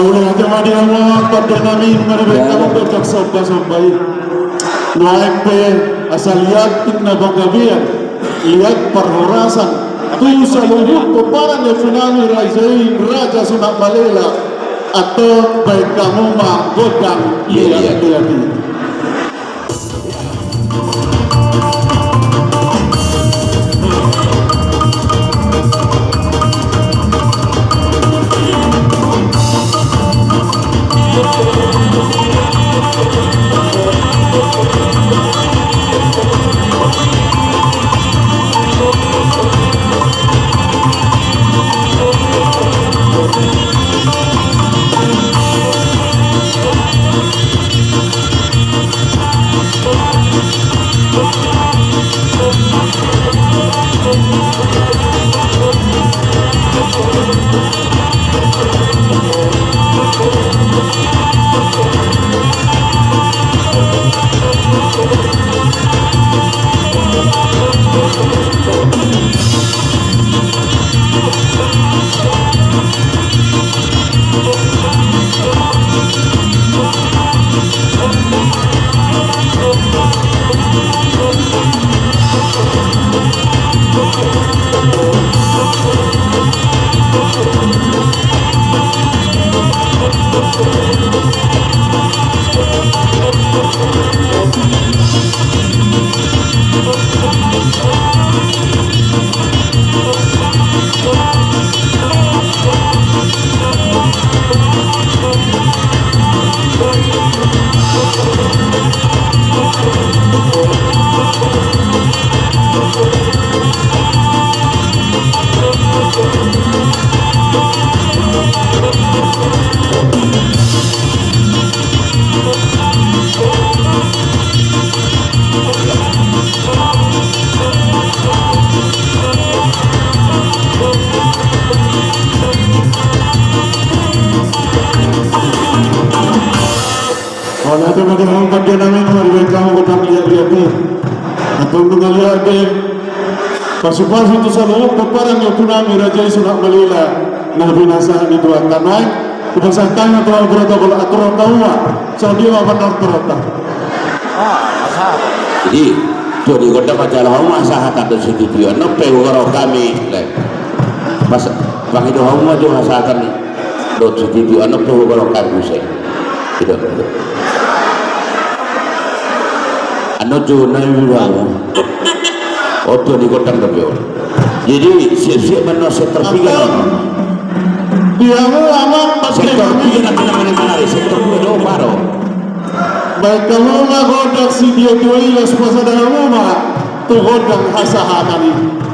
boleh aja mah dia mau terdinami mereka mau bercak sobat-sobat naik pe asal lihat ikna banggabian lihat perhorasan tu seluruh peparan yang tsunami raja Sunak Malela atau baik kamu mah godang lihat oleh itu bagi orang bagian namin mereka kamu godang lihat ni atau melihat deh pas itu selalu peparan yang tsunami raja Sunak Malela nah binasaan itu akan naik kebesarannya telah berotokol aturan tahuwa so dia apa terotok jadi tu di kota majalah rumah sahat atau setuju no pewaro kami pas bang itu rumah juga saatan dot setuju no pewaro kami saya tidak anu tu nabi bilang tu di kota tapi jadi siap-siap mana sektor 3 dia amat sektor 3 mana sektor 2 do baru baik kamu mah godang si dia tu ilas pasal dalam rumah tu godang hasahan ini